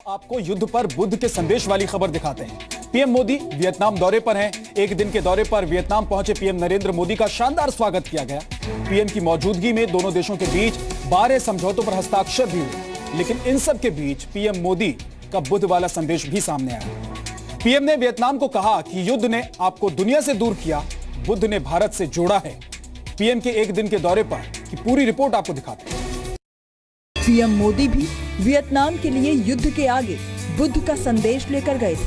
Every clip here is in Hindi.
आपको युद्ध पर बुद्ध के संदेश वाली खबर दिखाते हैं। पीएम मोदी वियतनाम दौरे पर हैं। एक दिन के दौरे पर वियतनाम पहुंचे पीएम नरेंद्र मोदी का शानदार स्वागत किया गया। पीएम की मौजूदगी में दोनों देशों के बीच 12 समझौतों पर हस्ताक्षर भी हुए। लेकिन इन सब के बीच पीएम मोदी का बुद्ध वाला संदेश भी सामने आया। पीएम ने वियतनाम को कहा कि युद्ध ने आपको दुनिया से दूर किया, बुद्ध ने भारत से जोड़ा है। पीएम के एक दिन के दौरे पर की पूरी रिपोर्ट आपको दिखाते हैं। पीएम मोदी भी वियतनाम के लिए युद्ध के आगे बुद्ध का संदेश लेकर गए थे।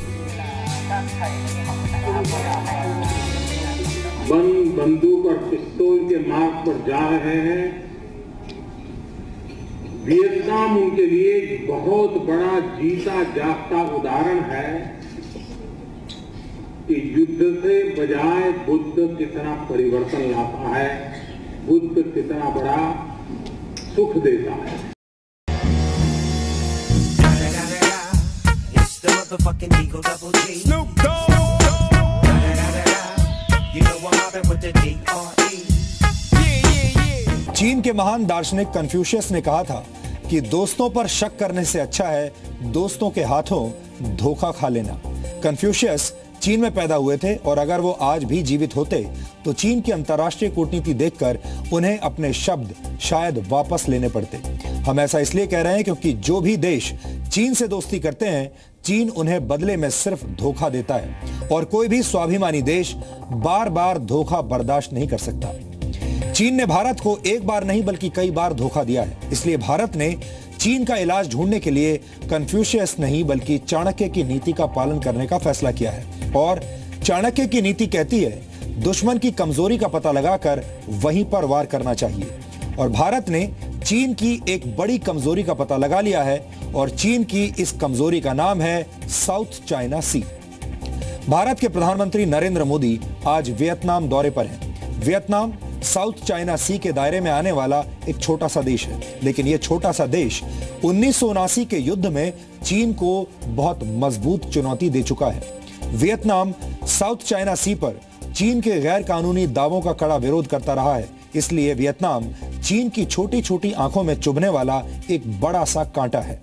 बंदूक और पिस्तौल के मार्ग पर जा रहे हैं। वियतनाम उनके लिए एक बहुत बड़ा जीता जागता उदाहरण है कि युद्ध से बजाय बुद्ध कितना परिवर्तन लाता है, बुद्ध कितना बड़ा सुख देता है। चीन के महान दार्शनिक कन्फ्यूशियस ने कहा था कि दोस्तों पर शक करने से अच्छा है दोस्तों के हाथों धोखा खा लेना। कन्फ्यूशियस चीन में पैदा हुए थे और अगर वो आज भी जीवित होते तो चीन की अंतर्राष्ट्रीय कूटनीति देखकर उन्हें अपने शब्द शायद वापस लेने पड़ते। हम ऐसा इसलिए कह रहे हैं क्योंकि जो भी देश चीन से दोस्ती करते हैं, चीन उन्हें बदले में सिर्फ धोखा देता है और कोई भी स्वाभिमानी देश बार बार धोखा बर्दाश्त नहीं कर सकता। चीन ने भारत को एक बार नहीं बल्कि कई बार धोखा दिया है। इसलिए भारत ने चीन का इलाज ढूंढने के लिए कन्फ्यूशियस नहीं बल्कि चाणक्य की नीति का पालन करने का फैसला किया है। और चाणक्य की नीति कहती है दुश्मन की कमजोरी का पता लगाकर वहीं पर वार करना चाहिए। और भारत ने चीन की एक बड़ी कमजोरी का पता लगा लिया है और चीन की इस कमजोरी का नाम है साउथ चाइना सी। भारत के प्रधानमंत्री नरेंद्र मोदी आज वियतनाम दौरे पर हैं। वियतनाम साउथ चाइना सी के दायरे में आने वाला एक छोटा सा देश है, लेकिन यह छोटा सा देश 1979 के युद्ध में चीन को बहुत मजबूत चुनौती दे चुका है। वियतनाम साउथ चाइना सी पर चीन के गैर कानूनी दावों का कड़ा विरोध करता रहा है। इसलिए वियतनाम चीन की छोटी छोटी आंखों में चुभने वाला एक बड़ा सा कांटा है।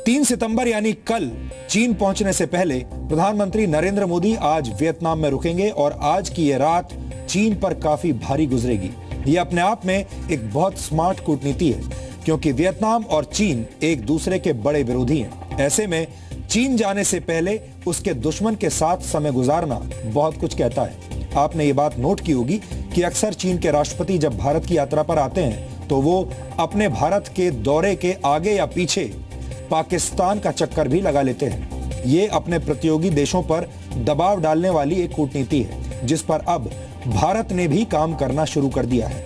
3 सितंबर यानी कल चीन पहुंचने से पहले प्रधानमंत्री नरेंद्र मोदी आज वियतनाम में रुकेंगे और आज की यह रात चीन पर काफी भारी गुजरेगी। यह अपने आप में एक बहुत स्मार्ट कूटनीति है क्योंकि वियतनाम और चीन एक दूसरे के बड़े विरोधी हैं। ऐसे में चीन जाने से पहले उसके दुश्मन के साथ समय गुजारना बहुत कुछ कहता है। आपने ये बात नोट की होगी कि अक्सर चीन के राष्ट्रपति जब भारत की यात्रा पर आते हैं तो वो अपने भारत के दौरे के आगे या पीछे पाकिस्तान का चक्कर भी लगा लेते हैं। ये अपने प्रतियोगी देशों पर दबाव डालने वाली एक कूटनीति है जिस पर अब भारत ने भी काम करना शुरू कर दिया है।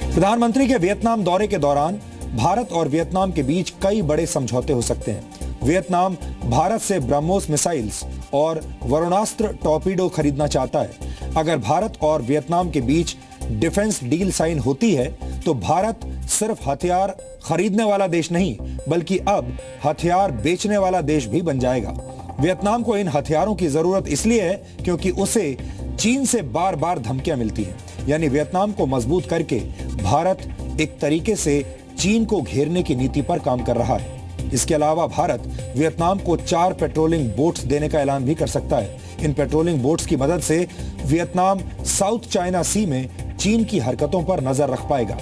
प्रधानमंत्री के वियतनाम दौरे के दौरान भारत और वियतनाम के बीच कई बड़े समझौते हो सकते हैं। वियतनाम भारत से ब्रह्मोस मिसाइल्स और वरुणास्त्र टॉर्पीडो खरीदना चाहता है। अगर भारत और वियतनाम के बीच डिफेंस डील साइन होती है तो भारत सिर्फ हथियार खरीदने वाला देश नहीं बल्कि अब हथियार बेचने वाला देश भी बन जाएगा। वियतनाम को इन हथियारों की जरूरत इसलिए है क्योंकि उसे चीन से बार बार धमकियां मिलती हैं। यानी वियतनाम को मजबूत करके भारत एक तरीके से चीन को घेरने की नीति पर काम कर रहा है। इसके अलावा भारत वियतनाम को 4 पेट्रोलिंग बोट्स देने का ऐलान भी कर सकता है। इन पेट्रोलिंग बोट्स की मदद से वियतनाम साउथ चाइना सी में चीन की हरकतों पर नजर रख पाएगा।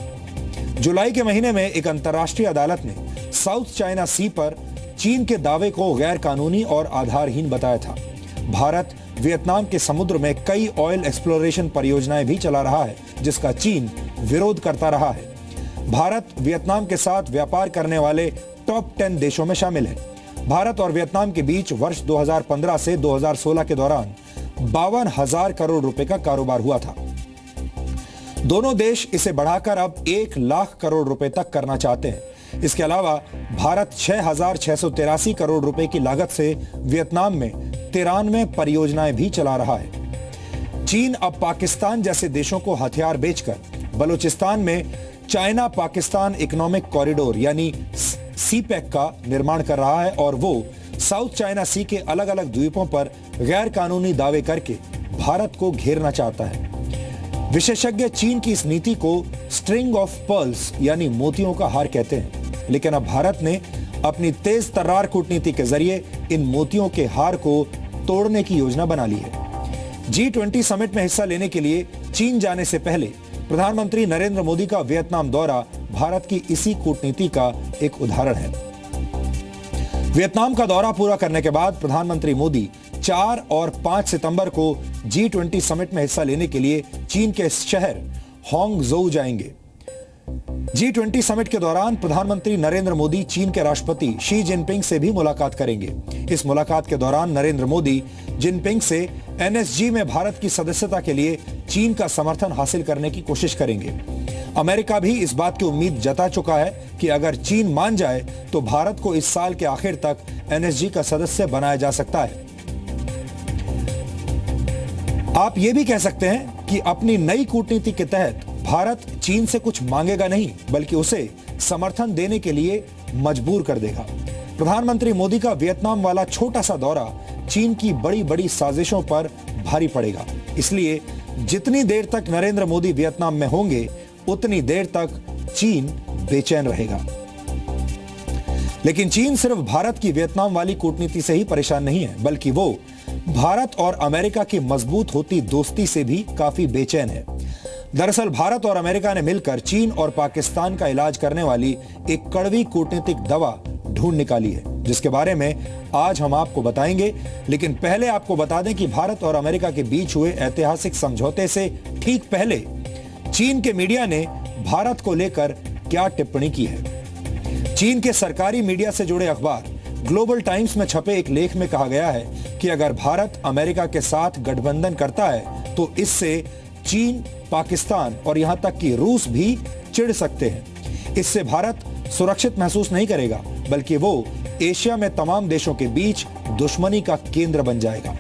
जुलाई के महीने में एक अंतर्राष्ट्रीय अदालत ने साउथ चाइना सी पर चीन के दावे को गैर कानूनी और आधारहीन बताया था। भारत वियतनाम के समुद्र में कई ऑयल एक्सप्लोरेशन परियोजनाएं भी चला रहा है जिसका चीन विरोध करता रहा है। भारत वियतनाम के साथ व्यापार करने वाले टॉप 10 देशों में शामिल है। भारत और वियतनाम के बीच वर्ष 2015 से 2016 के दौरान 52,000 करोड़ रुपए का कारोबार हुआ था। दोनों देश इसे बढ़ाकर अब 1 लाख करोड़ रुपए तक करना चाहते हैं। इसके अलावा भारत 6,683 करोड़ रुपए की लागत से वियतनाम में 93 परियोजनाएं भी चला रहा है। चीन अब पाकिस्तान जैसे देशों को हथियार बेचकर बलूचिस्तान में चाइना पाकिस्तान इकोनॉमिक कॉरिडोर यानी सीपैक का निर्माण कर रहा है और वो साउथ चाइना सी के अलग अलग द्वीपों पर गैर कानूनी दावे करके भारत को घेरना चाहता है। विशेषज्ञ चीन की इस नीति को स्ट्रिंग ऑफ पर्ल्स यानी मोतियों का हार कहते हैं। लेकिन अब भारत ने अपनी तेज तर्रार कूटनीति के जरिए इन मोतियों के हार को तोड़ने की योजना बना ली है। G20 समिट में हिस्सा लेने के लिए चीन जाने से पहले प्रधानमंत्री नरेंद्र मोदी का वियतनाम दौरा भारत की इसी कूटनीति का एक उदाहरण है। वियतनाम का दौरा पूरा करने के बाद प्रधानमंत्री मोदी 4 और 5 सितंबर को G20 समिट में हिस्सा लेने के लिए चीन के शहर हांगझोउ जाएंगे। G20 समिट के दौरान प्रधानमंत्री नरेंद्र मोदी चीन के राष्ट्रपति शी जिनपिंग से भी मुलाकात करेंगे। इस मुलाकात के दौरान नरेंद्र मोदी जिनपिंग से NSG में भारत की सदस्यता के लिए चीन का समर्थन हासिल करने की कोशिश करेंगे। अमेरिका भी इस बात की उम्मीद जता चुका है कि अगर चीन मान जाए तो भारत को इस साल के आखिर तक NSG का सदस्य बनाया जा सकता है। आप ये भी कह सकते हैं कि अपनी नई कूटनीति के तहत भारत चीन से कुछ मांगेगा नहीं, बल्कि उसे समर्थन देने के लिए मजबूर कर देगा। प्रधानमंत्री मोदी का वियतनाम वाला छोटा सा दौरा चीन की बड़ी बड़ी साजिशों पर भारी पड़ेगा। इसलिए जितनी देर तक नरेंद्र मोदी वियतनाम में होंगे उतनी देर तक चीन बेचैन रहेगा। लेकिन चीन सिर्फ भारत की वियतनाम वाली कूटनीति से ही परेशान नहीं है, बल्कि वो भारत और अमेरिका की मजबूत होती दोस्ती से भी काफी बेचैन है। दरअसल भारत और अमेरिका ने मिलकर चीन और पाकिस्तान का इलाज करने वाली एक कड़वी कूटनीतिक दवा ढूंढ निकाली है, जिसके बारे में आज हम आपको बताएंगे। लेकिन पहले आपको बता दें कि भारत और अमेरिका के बीच हुए ऐतिहासिक समझौते से ठीक पहले चीन के मीडिया ने भारत को लेकर क्या टिप्पणी की है। चीन के सरकारी मीडिया से जुड़े अखबार ग्लोबल टाइम्स में छपे एक लेख में कहा गया है कि अगर भारत अमेरिका के साथ गठबंधन करता है तो इससे चीन, पाकिस्तान और यहां तक कि रूस भी चिढ़ सकते हैं। इससे भारत सुरक्षित महसूस नहीं करेगा, बल्कि वो एशिया में तमाम देशों के बीच दुश्मनी का केंद्र बन जाएगा।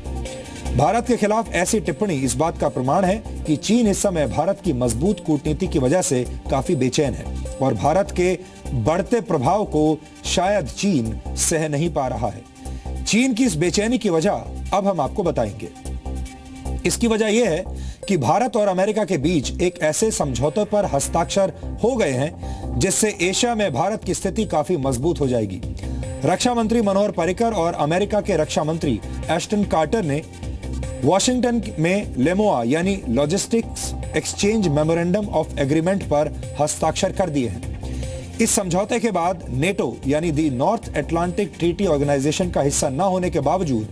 भारत के खिलाफ ऐसी टिप्पणी इस बात का प्रमाण है कि चीन इस समय भारत की मजबूत कूटनीति की वजह से काफी बेचैन है और भारत के बढ़ते प्रभाव को शायद चीन सह नहीं पा रहा है। चीन की इस बेचैनी की वजह अब हम आपको बताएंगे। इसकी वजह यह है कि भारत और अमेरिका के बीच एक ऐसे समझौते पर हस्ताक्षर हो गए हैं जिससे एशिया में भारत की स्थिति काफी मजबूत हो जाएगी। रक्षा मंत्री मनोहर पर्रिकर और अमेरिका के रक्षा मंत्री एस्टन कार्टर ने वॉशिंगटन में लेमोआ यानी logistics exchange memorandum of agreement पर हस्ताक्षर कर दिए हैं। इस समझौते के बाद नेटो यानी the north Atlantic treaty organisation का हिस्सा न होने के बावजूद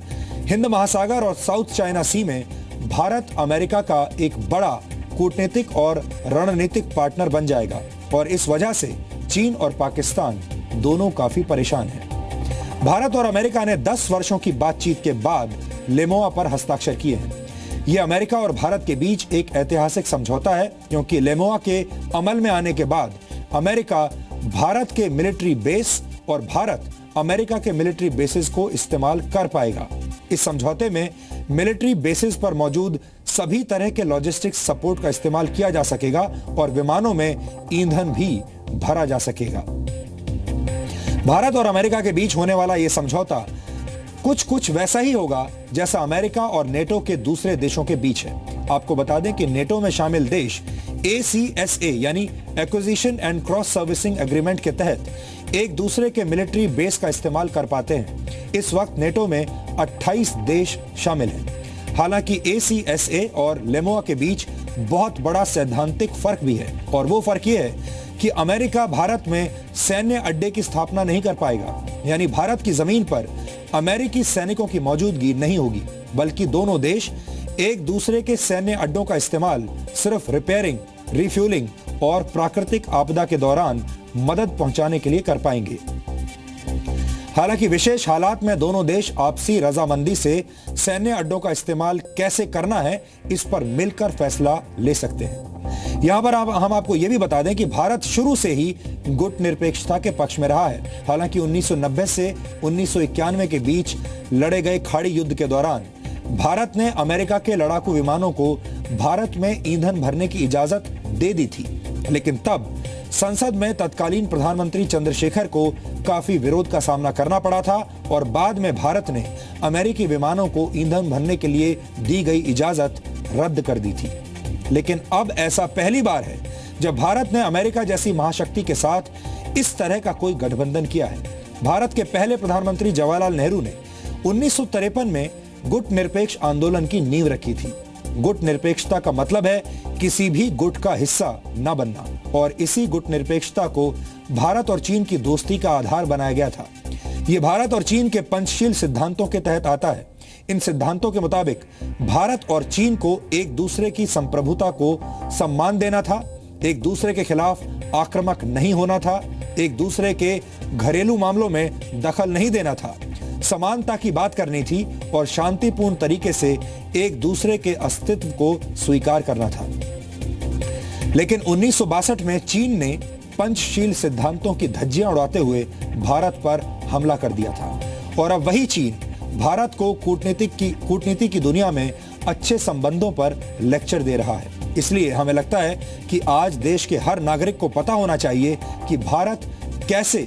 हिंद महासागर और साउथ चाइना सी में भारत अमेरिका का एक बड़ा कूटनीतिक और रणनीतिक पार्टनर बन जाएगा और इस वजह से चीन और पाकिस्तान दोनों काफी परेशान हैं। भारत और अमेरिका ने 10 वर्षों की बातचीत के बाद लेमोआ पर हस्ताक्षर किए हैं। यह अमेरिका और भारत के बीच एक ऐतिहासिक समझौता है, क्योंकि लेमोआ के अमल में आने के बाद अमेरिका भारत के मिलिट्री बेस और भारत अमेरिका के मिलिट्री बेसिस को इस्तेमाल कर पाएगा। इस समझौते में मिलिट्री बेसिस पर मौजूद सभी तरह के लॉजिस्टिक्स सपोर्ट का इस्तेमाल किया जा सकेगा और विमानों में ईंधन भी भरा जा सकेगा। भारत और अमेरिका के बीच होने वाला यह समझौता कुछ वैसा ही होगा जैसा अमेरिका और नेटो के दूसरे देशों के बीच है। आपको बता दें कि नेटो में शामिल देश ACSA यानी acquisition and cross servicing agreement के तहत एक दूसरे के मिलिट्री बेस का इस्तेमाल कर पाते हैं। इस वक्त नेटो में 28 देश शामिल हैं। हालांकि ACSA और लेमोआ के बीच बहुत बड़ा सैद्धांतिक फर्क भी है और वो फर्क ये है कि अमेरिका भारत में सैन्य अड्डे की स्थापना नहीं कर पाएगा, यानी भारत की जमीन पर अमेरिकी सैनिकों की मौजूदगी नहीं होगी, बल्कि दोनों देश एक दूसरे के सैन्य अड्डों का इस्तेमाल सिर्फ रिपेयरिंग, रिफ्यूलिंग और प्राकृतिक आपदा के दौरान मदद पहुंचाने के लिए कर पाएंगे। हालांकि विशेष हालात में दोनों देश आपसी रजामंदी से सैन्य अड्डों का इस्तेमाल कैसे करना है इस पर मिलकर फैसला ले सकते हैं। यहां पर हम आपको यह भी बता दें कि भारत शुरू से ही गुट निरपेक्षता के पक्ष में रहा है। हालांकि 1990 से 1991 के बीच लड़े गए खाड़ी युद्ध के दौरान भारत ने अमेरिका के लड़ाकू विमानों को भारत में ईंधन भरने की इजाजत दे दी थी, लेकिन तब संसद में तत्कालीन प्रधानमंत्री चंद्रशेखर को काफी विरोध का सामना करना पड़ा था और बाद में भारत ने अमेरिकी विमानों को ईंधन भरने के लिए दी गई इजाजत रद्द कर दी थी। लेकिन अब ऐसा पहली बार है जब भारत ने अमेरिका जैसी महाशक्ति के साथ इस तरह का कोई गठबंधन किया है। भारत के पहले प्रधानमंत्री जवाहरलाल नेहरू ने 1953 में गुट निरपेक्ष आंदोलन की नींव रखी थी। गुट निरपेक्षता का मतलब है किसी भी गुट का हिस्सा न बनना, और इसी गुट निरपेक्षता को भारत और चीन की दोस्ती का आधार बनाया गया था। यह भारत और चीन के पंचशील सिद्धांतों के तहत आता है। इन सिद्धांतों के मुताबिक भारत और चीन को एक दूसरे की संप्रभुता को सम्मान देना था, एक दूसरे के खिलाफ आक्रामक नहीं होना था, एक दूसरे के घरेलू मामलों में दखल नहीं देना था, समानता की बात करनी थी और शांतिपूर्ण तरीके से एक दूसरे के अस्तित्व को स्वीकार करना था। लेकिन 1962 में चीन ने पंचशील सिद्धांतों की धज्जियां उड़ाते हुए भारत पर हमला कर दिया था, और अब वही चीन भारत को कूटनीति की दुनिया में अच्छे संबंधों पर लेक्चर दे रहा है। इसलिए हमें लगता है कि आज देश के हर नागरिक को पता होना चाहिए कि भारत कैसे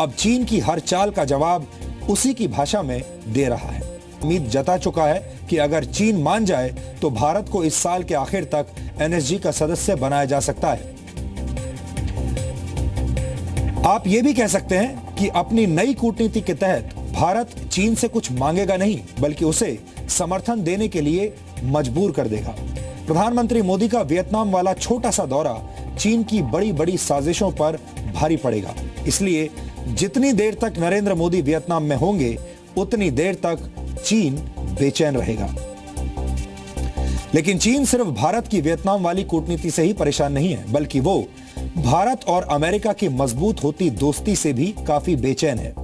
अब चीन की हर चाल का जवाब उसी की भाषा में दे रहा है। उम्मीद जता चुका है कि अगर चीन मान जाए तो भारत को इस साल के आखिर तक एनएसजी का सदस्य बनाया जा सकता है। आप ये भी कह सकते हैं कि अपनी नई कूटनीति के तहत भारत चीन से कुछ मांगेगा नहीं, बल्कि उसे समर्थन देने के लिए मजबूर कर देगा। प्रधानमंत्री मोदी का वियतनाम वाला छोटा सा दौरा चीन की बड़ी बड़ी साजिशों पर भारी पड़ेगा। इसलिए जितनी देर तक नरेंद्र मोदी वियतनाम में होंगे, उतनी देर तक चीन बेचैन रहेगा। लेकिन चीन सिर्फ भारत की वियतनाम वाली कूटनीति से ही परेशान नहीं है, बल्कि वो भारत और अमेरिका की मजबूत होती दोस्ती से भी काफी बेचैन है।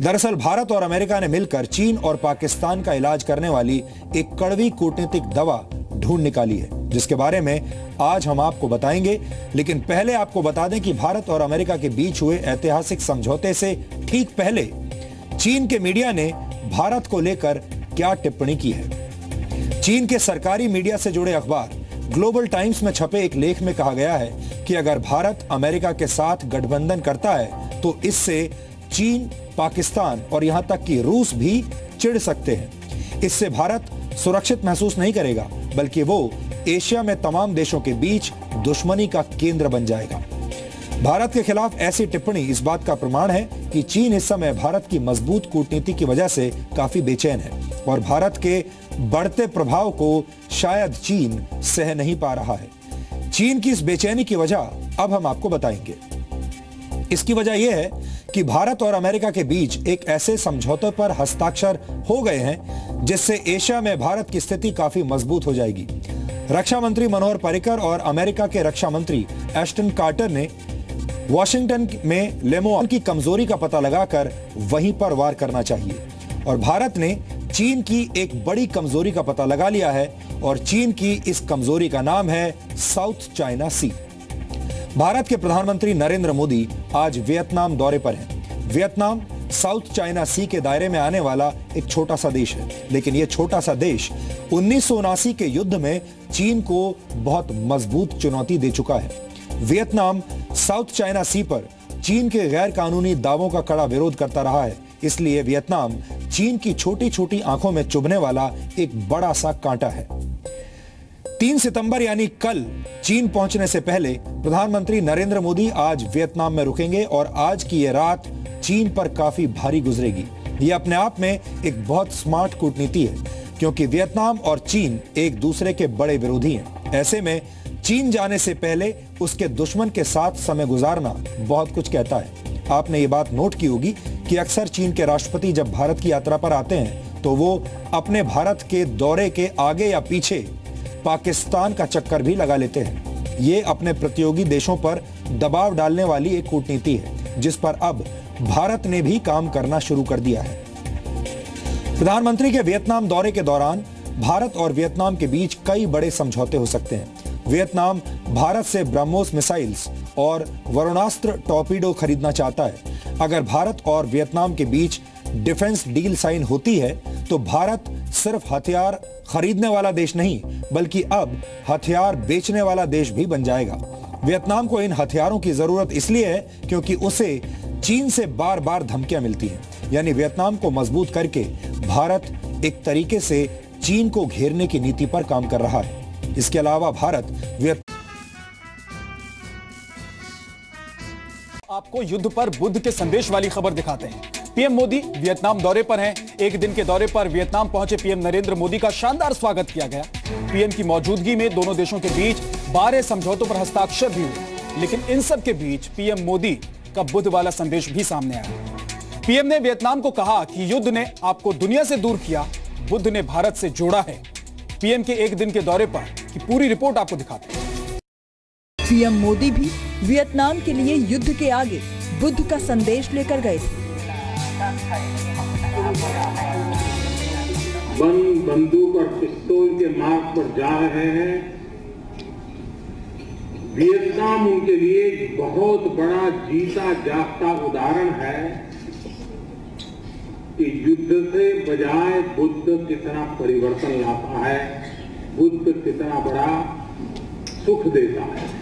दरअसल भारत और अमेरिका ने मिलकर चीन और पाकिस्तान का इलाज करने वाली एक कड़वी कूटनीतिक दवा ढूंढ निकाली है, जिसके बारे में आज हम आपको बताएंगे। लेकिन पहले आपको बता दें कि भारत और अमेरिका के बीच हुए ऐतिहासिक समझौते से ठीक पहले चीन के मीडिया ने भारत को लेकर क्या टिप्पणी की है। चीन के सरकारी मीडिया से जुड़े अखबार ग्लोबल टाइम्स में छपे एक लेख में कहा गया है कि अगर भारत अमेरिका के साथ गठबंधन करता है तो इससे चीन, पाकिस्तान और यहां तक कि रूस भी चिढ़ सकते हैं। इससे भारत सुरक्षित महसूस नहीं करेगा, बल्कि वो एशिया में तमाम देशों के बीच दुश्मनी का केंद्र बन जाएगा। भारत के खिलाफ ऐसी टिप्पणी इस बात का प्रमाण है कि चीन इस समय भारत की मजबूत कूटनीति की वजह से काफी बेचैन है, और भारत के बढ़ते प्रभाव को शायद चीन सह नहीं पा रहा है। चीन की इस बेचैनी की वजह अब हम आपको बताएंगे। इसकी वजह यह है कि भारत और अमेरिका के बीच एक ऐसे समझौते पर हस्ताक्षर हो गए हैं जिससे एशिया में भारत की स्थिति काफी मजबूत हो जाएगी। रक्षा मंत्री मनोहर पर्रिकर और अमेरिका के रक्षा मंत्री एस्टन कार्टर ने वॉशिंगटन में लेमोन की कमजोरी का पता लगाकर वहीं पर वार करना चाहिए, और भारत ने चीन की एक बड़ी कमजोरी का पता लगा लिया है, और चीन की इस कमजोरी का नाम है साउथ चाइना सी। भारत के प्रधानमंत्री नरेंद्र मोदी आज वियतनाम दौरे पर हैं। वियतनाम साउथ चाइना सी के दायरे में आने वाला एक छोटा सा देश है, लेकिन यह छोटा सा देश 1979 के युद्ध में चीन को बहुत मजबूत चुनौती दे चुका है। वियतनाम साउथ चाइना सी पर चीन के गैर कानूनी दावों का कड़ा विरोध करता रहा है, इसलिए वियतनाम चीन की छोटी छोटी आंखों में चुभने वाला एक बड़ा सा कांटा है। 3 सितंबर यानी कल चीन पहुंचने से पहले प्रधानमंत्री नरेंद्र मोदी आज वियतनाम में रुकेंगे, और आज की यह रात चीन पर काफी भारी गुजरेगी। यह अपने आप में एक बहुत स्मार्ट कूटनीति है, क्योंकि वियतनाम और चीन एक दूसरे के बड़े विरोधी हैं। ऐसे में चीन जाने से पहले उसके दुश्मन के साथ समय गुजारना बहुत कुछ कहता है। आपने ये बात नोट की होगी कि अक्सर चीन के राष्ट्रपति जब भारत की यात्रा पर आते हैं तो वो अपने भारत के दौरे के आगे या पीछे पाकिस्तान का चक्कर भी लगा लेते हैं। ये अपने प्रतियोगी देशों पर दबाव डालने वाली एक कूटनीति है, जिस पर अब भारत ने भी काम करना शुरू कर दिया है। प्रधानमंत्री के वियतनाम दौरे के दौरान भारत और वियतनाम के बीच कई बड़े समझौते हो सकते हैं। वियतनाम भारत से ब्रह्मोस मिसाइल्स और वरुणास्त्र टॉर्पीडो खरीदना चाहता है। अगर भारत और वियतनाम के बीच डिफेंस डील साइन होती है तो भारत सिर्फ हथियार खरीदने वाला देश नहीं, बल्कि अब हथियार बेचने वाला देश भी बन जाएगा। वियतनाम को इन हथियारों की जरूरत इसलिए है क्योंकि उसे चीन से बार बार धमकियां मिलती हैं। यानी वियतनाम को मजबूत करके भारत एक तरीके से चीन को घेरने की नीति पर काम कर रहा है। इसके अलावा भारत आपको युद्ध पर बुद्ध के संदेश वाली खबर दिखाते हैं। पीएम मोदी वियतनाम दौरे पर हैं। एक दिन के दौरे पर वियतनाम पहुंचे पीएम नरेंद्र मोदी का शानदार स्वागत किया गया। पीएम की मौजूदगी में दोनों देशों के बीच 12 समझौतों पर हस्ताक्षर भी हुए। लेकिन इन सब के बीच पीएम मोदी का बुद्ध वाला संदेश भी सामने आया। पीएम ने वियतनाम को कहा कि युद्ध ने आपको दुनिया से दूर किया, बुद्ध ने भारत से जोड़ा है। पीएम के एक दिन के दौरे पर की पूरी रिपोर्ट आपको दिखाते हैं। पीएम मोदी भी वियतनाम के लिए युद्ध के आगे बुद्ध का संदेश लेकर गए थे। बंदूक और पिस्तौल के मार्ग पर जा रहे हैं। वियतनाम उनके लिए एक बहुत बड़ा जीता जागता उदाहरण है कि युद्ध से बजाय बुद्ध कितना परिवर्तन लाता है, बुद्ध कितना बड़ा सुख देता है।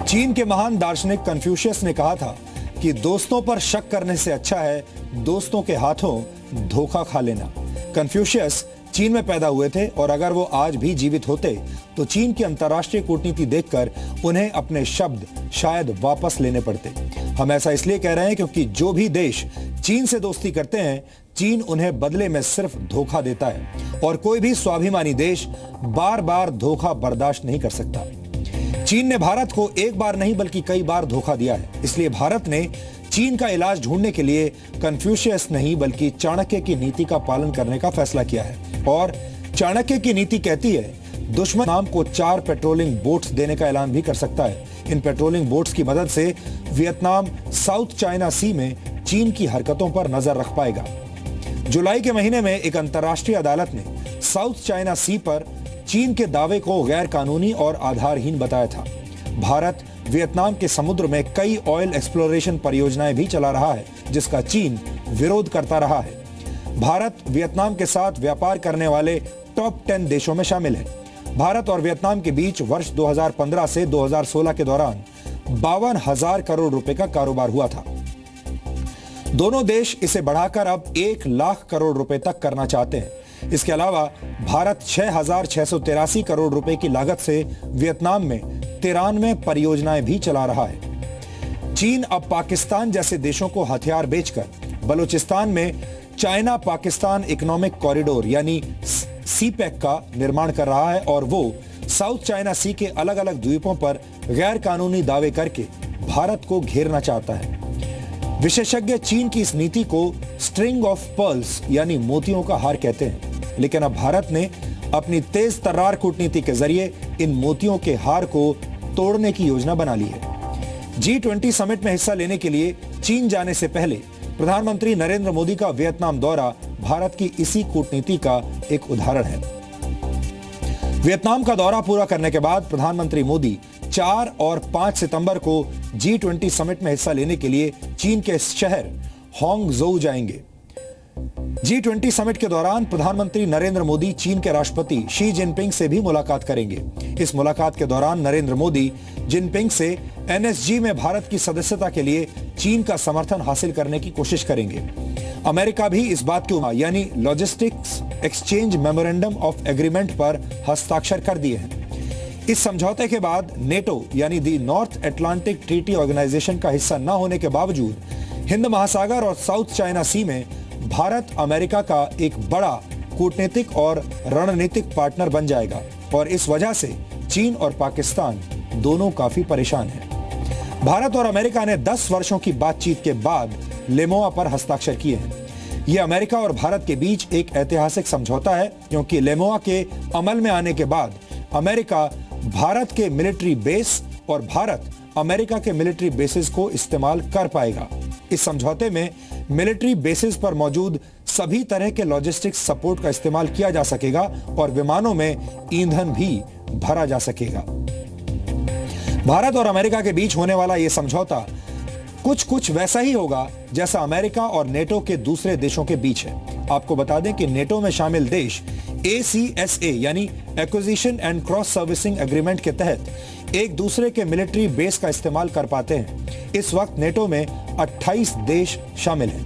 चीन के महान दार्शनिक कन्फ्यूशियस ने कहा था कि दोस्तों पर शक करने से अच्छा है दोस्तों के हाथों धोखा खा लेना। कन्फ्यूशियस चीन में पैदा हुए थे और अगर वो आज भी जीवित होते तो चीन की अंतर्राष्ट्रीय कूटनीति देखकर उन्हें अपने शब्द शायद वापस लेने पड़ते। हम ऐसा इसलिए कह रहे हैं क्योंकि जो भी देश चीन से दोस्ती करते हैं, चीन उन्हें बदले में सिर्फ धोखा देता है और कोई भी स्वाभिमानी देश बार बार धोखा बर्दाश्त नहीं कर सकता। चीन ने भारत को एक बार नहीं बल्कि कई बार धोखा दिया है। इसलिए भारत ने चीन का इलाज ढूंढने के लिए कन्फ्यूशियस नहीं बल्कि चाणक्य की नीति का पालन करने का फैसला किया है। और चाणक्य की नीति कहती है दुश्मन नाम को 4 पेट्रोलिंग बोट्स देने का ऐलान भी कर सकता है। इन पेट्रोलिंग बोट्स की मदद से वियतनाम साउथ चाइना सी में चीन की हरकतों पर नजर रख पाएगा। जुलाई के महीने में एक अंतर्राष्ट्रीय अदालत ने साउथ चाइना सी पर चीन के दावे को गैर कानूनी और आधारहीन बताया था। भारत वियतनाम के समुद्र में कई ऑयल एक्सप्लोरेशन परियोजनाएं भी चला रहा है, जिसका चीन विरोध करता रहा है। भारत वियतनाम के साथ व्यापार करने वाले टॉप 10 देशों में शामिल है। भारत और वियतनाम के बीच वर्ष 2015 से 2016 के दौरान 52,000 करोड़ रुपए का कारोबार हुआ था। दोनों देश इसे बढ़ाकर अब 1 लाख करोड़ रुपए तक करना चाहते हैं। इसके अलावा भारत 6,683 करोड़ रुपए की लागत से वियतनाम में 93 परियोजनाएं भी चला रहा है। चीन अब पाकिस्तान जैसे देशों को हथियार बेचकर बलूचिस्तान में चाइना पाकिस्तान इकोनॉमिक कॉरिडोर यानी सीपैक का निर्माण कर रहा है और वो साउथ चाइना सी के अलग अलग द्वीपों पर गैर कानूनी दावे करके भारत को घेरना चाहता है। विशेषज्ञ चीन की इस नीति को स्ट्रिंग ऑफ पर्ल्स यानी मोतियों का हार कहते हैं। लेकिन अब भारत ने अपनी तेज तर्रार कूटनीति के जरिए इन मोतियों के हार को तोड़ने की योजना बना ली है। G20 समिट में हिस्सा लेने के लिए चीन जाने से पहले प्रधानमंत्री नरेंद्र मोदी का वियतनाम दौरा भारत की इसी कूटनीति का एक उदाहरण है। वियतनाम का दौरा पूरा करने के बाद प्रधानमंत्री मोदी 4 और 5 सितंबर को G20 समिट में हिस्सा लेने के लिए चीन के शहर हांगझोउ जाएंगे। G20 समिट के दौरान प्रधानमंत्री नरेंद्र मोदी चीन के राष्ट्रपति शी जिनपिंग से भी मुलाकात करेंगे। इस मुलाकात के दौरान नरेंद्र मोदी जिनपिंग से NSG में भारत की सदस्यता के लिए चीन का समर्थन हासिल करने की कोशिश करेंगे। अमेरिका भी इस बात के यानी logistics exchange memorandum of agreement पर हस्ताक्षर कर दिए हैं। इस समझौते के बाद नेटो यानी the north Atlantic treaty organisation का हिस्सा न होने के बावजूद हिंद महासागर और साउथ चाइना सी में भारत अमेरिका का एक बड़ा कूटनीतिक और रणनीतिक पार्टनर बन जाएगा और इस वजह से चीन और पाकिस्तान दोनों काफी परेशान हैं। भारत और अमेरिका ने 10 वर्षों की बातचीत के बाद लेमोआ पर हस्ताक्षर किए हैं। यह अमेरिका और भारत के बीच एक ऐतिहासिक समझौता है क्योंकि लेमोआ के अमल में आने के बाद अमेरिका भारत के मिलिट्री बेस और भारत अमेरिका के मिलिट्री बेसिस को इस्तेमाल कर पाएगा। इस समझौते में मिलिट्री बेसिस पर मौजूद सभी तरह के लॉजिस्टिक्स सपोर्ट का इस्तेमाल किया जा सकेगा और विमानों में ईंधन भी भरा जा सकेगा। भारत और अमेरिका के बीच होने वाला यह समझौता कुछ वैसा ही होगा जैसा अमेरिका और नेटो के दूसरे देशों के बीच है। आपको बता दें कि नेटो में शामिल देश ACSA यानी acquisition and cross servicing agreement के तहत एक दूसरे के मिलिट्री बेस का इस्तेमाल कर पाते हैं। इस वक्त नेटो में 28 देश शामिल हैं।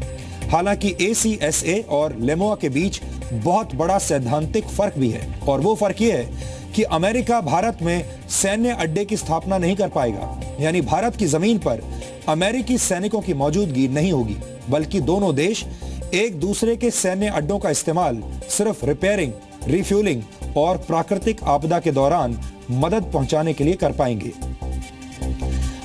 हालांकि ACSA और लेमोआ के बीच बहुत बड़ा सैद्धांतिक फर्क भी है, और वो फर्क ये है कि अमेरिका भारत में सैन्य अड्डे की स्थापना नहीं कर पाएगा, यानी भारत की जमीन पर अमेरिकी सैनिकों की मौजूदगी नहीं होगी, बल्कि दोनों देश एक दूसरे के सैन्य अड्डों का इस्तेमाल सिर्फ रिपेयरिंग, रिफ्यूलिंग और प्राकृतिक आपदा के दौरान मदद पहुंचाने के लिए कर पाएंगे।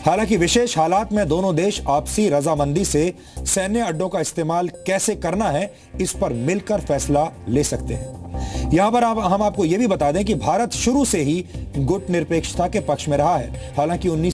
हालांकि विशेष हालात में दोनों देश आपसी रजामंदी से सैन्य अड्डों का इस्तेमाल कैसे करना है, इस पर मिलकर फैसला ले सकते हैं। यहां पर हम आपको यह भी बता दें कि भारत शुरू से ही गुट निरपेक्षता के पक्ष में रहा है। हालांकि